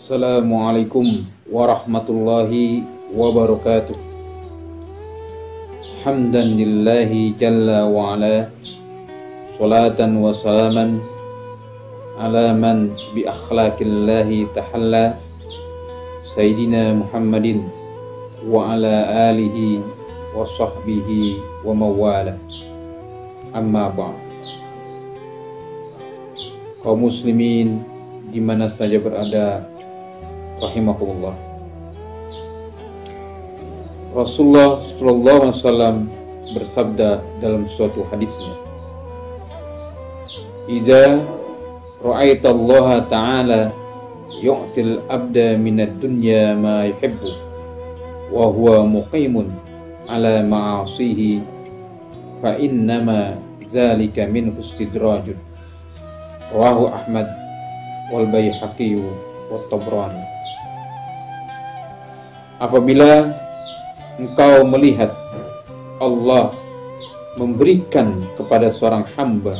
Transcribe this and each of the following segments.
Assalamualaikum warahmatullahi wabarakatuh. Hamdan lillahi jalla wa ala, salatan wa salaman ala man bi akhlaqillahi tahalla, Sayyidina Muhammadin wa ala alihi wa sahbihi wa mawala. Amma ba'd. Kaum muslimin di mana saja berada, rahimahullah. Rasulullah SAW bersabda dalam suatu hadisnya, "Idza ra'aita Allah Ta'ala yu'til abda minad dunya ma yuhibbu wa huwa muqimun ala ma'asihi fa innama dzalika minhu istidrajun." Rawahu Ahmad wal Baihaqi wa Tabrani. Apabila engkau melihat Allah memberikan kepada seorang hamba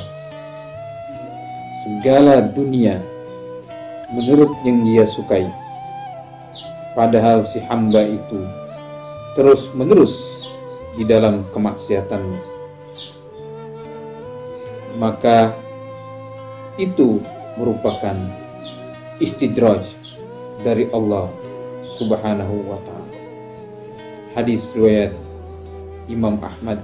segala dunia menurut yang dia sukai, padahal si hamba itu terus menerus di dalam kemaksiatannya, maka itu merupakan istidraj dari Allah Subhanahu wa ta'ala. Hadis riwayat Imam Ahmad,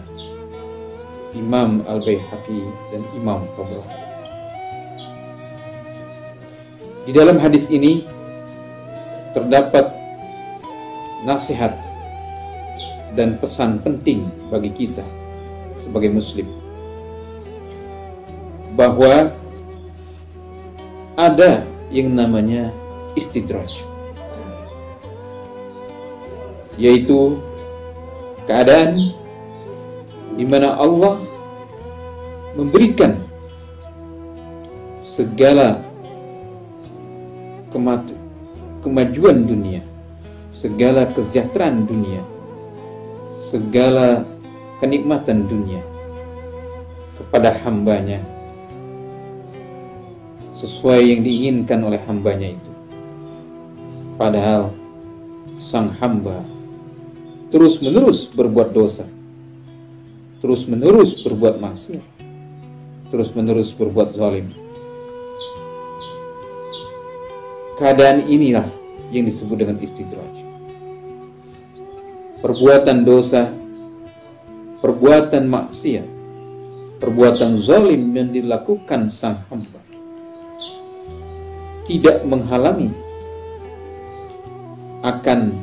Imam Al-Baihaqi, dan Imam Tabrani. Di dalam hadis ini terdapat nasihat dan pesan penting bagi kita sebagai muslim, bahwa ada yang namanya istidraj, yaitu keadaan di mana Allah memberikan segala kemajuan dunia, segala kesejahteraan dunia, segala kenikmatan dunia kepada hambanya sesuai yang diinginkan oleh hambanya itu. Padahal sang hamba terus menerus berbuat dosa, terus menerus berbuat maksiat, terus menerus berbuat zalim. Keadaan inilah yang disebut dengan istidraj. Perbuatan dosa, perbuatan maksiat, perbuatan zalim yang dilakukan sang hamba tidak menghalangi akan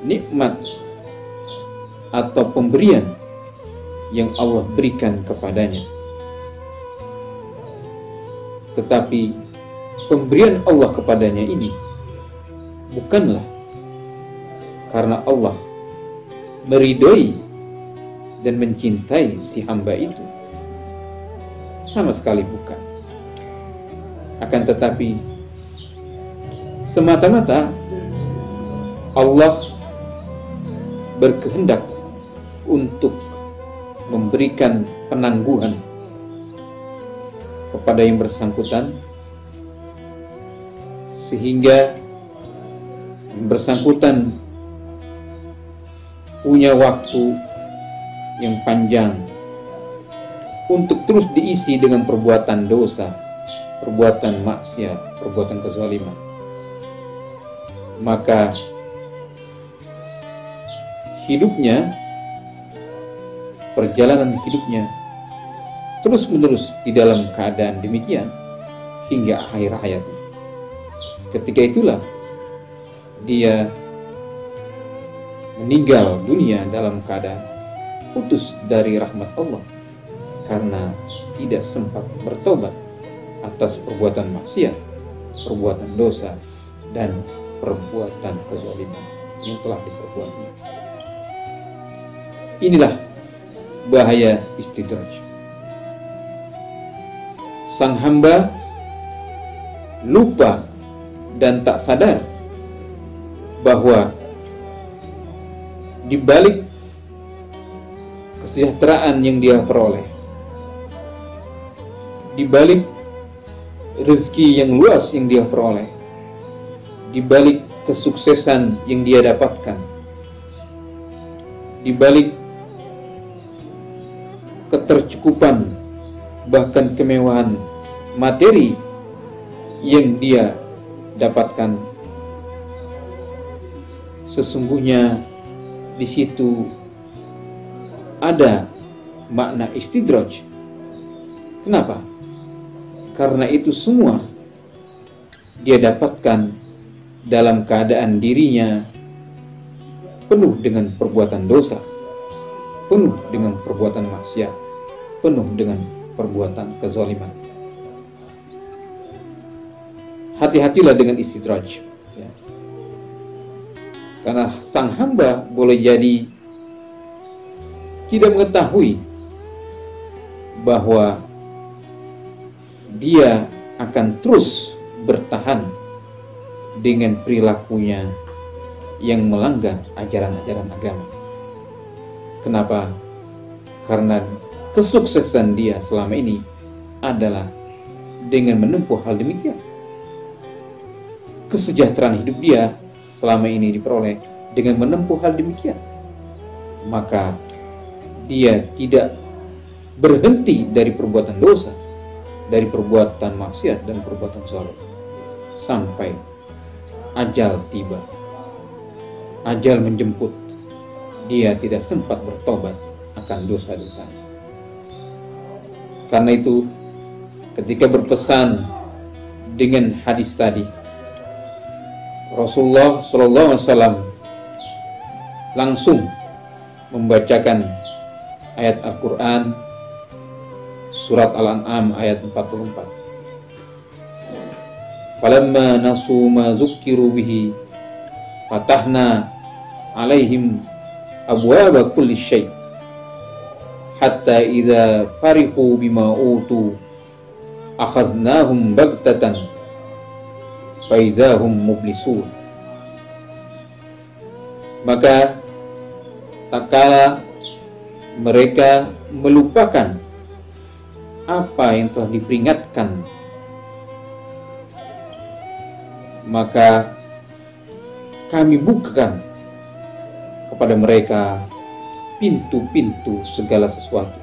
nikmat atau pemberian yang Allah berikan kepadanya. Tetapi pemberian Allah kepadanya ini bukanlah karena Allah meridhoi dan mencintai si hamba itu, sama sekali bukan. Akan tetapi semata-mata Allah berkehendak untuk memberikan penangguhan kepada yang bersangkutan, sehingga yang bersangkutan punya waktu yang panjang untuk terus diisi dengan perbuatan dosa, perbuatan maksiat, perbuatan kezaliman. Maka hidupnya, perjalanan hidupnya terus menerus di dalam keadaan demikian hingga akhir hayatnya. Ketika itulah dia meninggal dunia dalam keadaan putus dari rahmat Allah karena tidak sempat bertobat atas perbuatan maksiat, perbuatan dosa, dan perbuatan kezaliman yang telah diperbuatnya. Inilah bahaya istidraj. Sang hamba lupa dan tak sadar bahwa di balik kesejahteraan yang dia peroleh, di balik rezeki yang luas yang dia peroleh, di balik kesuksesan yang dia dapatkan, di balik ketercukupan bahkan kemewahan materi yang dia dapatkan, sesungguhnya di situ ada makna istidraj. Kenapa? Karena itu semua dia dapatkan dalam keadaan dirinya penuh dengan perbuatan dosa, penuh dengan perbuatan maksiat, penuh dengan perbuatan kezaliman. Hati-hatilah dengan istidraj, ya. Karena sang hamba boleh jadi tidak mengetahui bahwa dia akan terus bertahan dengan perilakunya yang melanggar ajaran-ajaran agama. Kenapa? Karena kesuksesan dia selama ini adalah dengan menempuh hal demikian. Kesejahteraan hidup dia selama ini diperoleh dengan menempuh hal demikian. Maka dia tidak berhenti dari perbuatan dosa, dari perbuatan maksiat dan perbuatan zalim sampai ajal tiba, ajal menjemput. Dia tidak sempat bertobat akan dosa-dosanya. Karena itu, ketika berpesan dengan hadis tadi, Rasulullah SAW langsung membacakan ayat Al-Quran surat Al-An'am ayat 44. Falamma nasu ma zukkiru bihi fatahna alaihim abwaba kulli syai' hatta idza farihu bima utu akhadnahum baghtatan fa idzahum mublisun. Maka tak kala mereka melupakan apa yang telah diperingatkan, maka kami bukakan kepada mereka pintu-pintu segala sesuatu,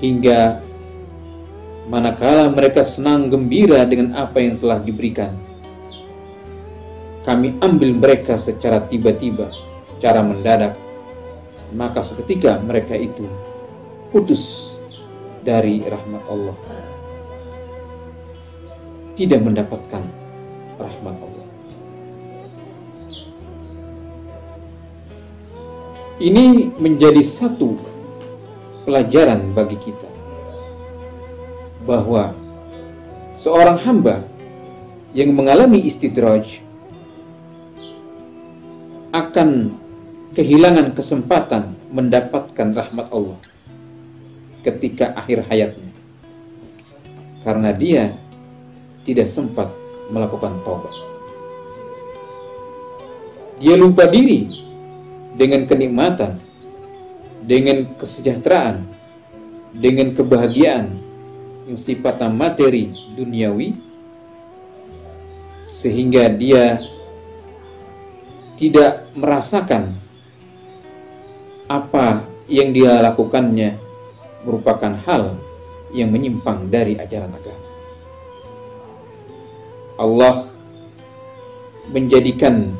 hingga manakala mereka senang gembira dengan apa yang telah diberikan, kami ambil mereka secara tiba-tiba, secara mendadak, maka seketika mereka itu putus dari rahmat Allah, tidak mendapatkan rahmat Allah. Ini menjadi satu pelajaran bagi kita bahwa seorang hamba yang mengalami istidraj akan kehilangan kesempatan mendapatkan rahmat Allah ketika akhir hayatnya, karena dia tidak sempat melakukan taubat. Dia lupa diri dengan kenikmatan, dengan kesejahteraan, dengan kebahagiaan yang sifatnya materi duniawi, sehingga dia tidak merasakan apa yang dia lakukannya merupakan hal yang menyimpang dari ajaran agama. Allah menjadikan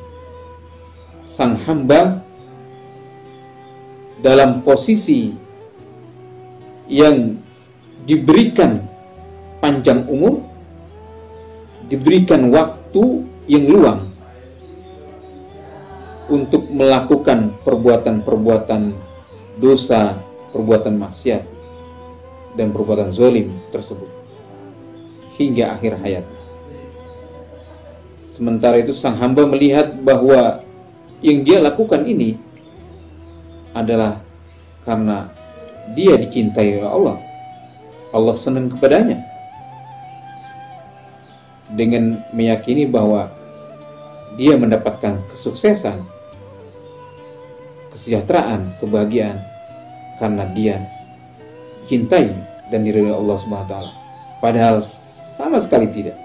sang hamba dalam posisi yang diberikan panjang umur, diberikan waktu yang luang untuk melakukan perbuatan-perbuatan dosa, perbuatan maksiat, dan perbuatan zalim tersebut hingga akhir hayat. Sementara itu sang hamba melihat bahwa yang dia lakukan ini adalah karena dia dicintai oleh Allah. Allah senang kepadanya, dengan meyakini bahwa dia mendapatkan kesuksesan, kesejahteraan, kebahagiaan karena dia cintai dan diridhoi Allah Subhanahu wa taala. Padahal sama sekali tidak.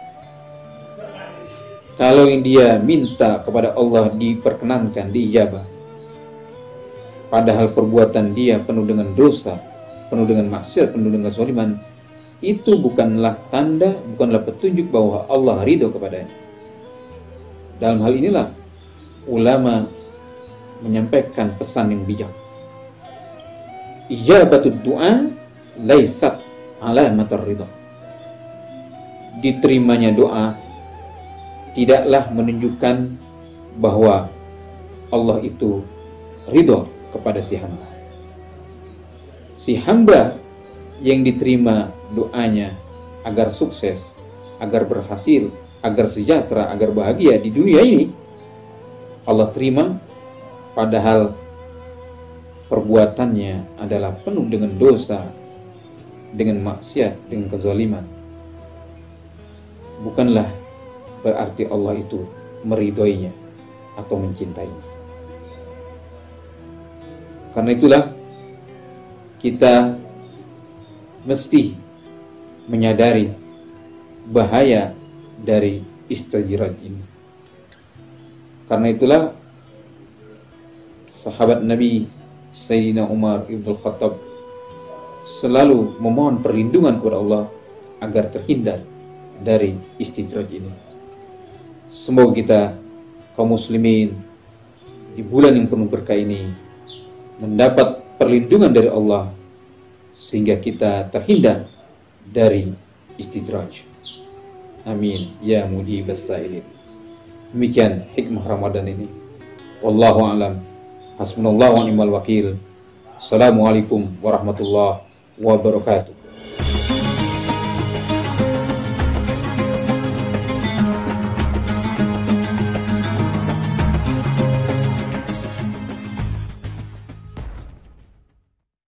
Kalau yang dia minta kepada Allah diperkenankan, diijabah, padahal perbuatan dia penuh dengan dosa, penuh dengan maksiat, penuh dengan kezaliman, itu bukanlah tanda, bukanlah petunjuk bahwa Allah ridho kepadanya. Dalam hal inilah ulama menyampaikan pesan yang bijak. Ijabatud du'a laisat alamatur ridha. Diterimanya doa tidaklah menunjukkan bahwa Allah itu ridho kepada si hamba. Si hamba yang diterima doanya agar sukses, agar berhasil, agar sejahtera, agar bahagia di dunia ini, Allah terima, padahal perbuatannya adalah penuh dengan dosa, dengan maksiat, dengan kezaliman. Bukanlah berarti Allah itu meridhoinya atau mencintainya. Karena itulah kita mesti menyadari bahaya dari istidraj ini. Karena itulah sahabat Nabi Sayyidina Umar Ibn Khattab selalu memohon perlindungan kepada Allah agar terhindar dari istidraj ini. Semoga kita kaum muslimin di bulan yang penuh berkah ini mendapat perlindungan dari Allah sehingga kita terhindar dari istidraj. Amin ya mujibas sa'ilin. Demikian hikmah Ramadan ini. Wallahu a'lam. Hasbunallahu wa ni'mal wakil. Assalamualaikum warahmatullahi wabarakatuh.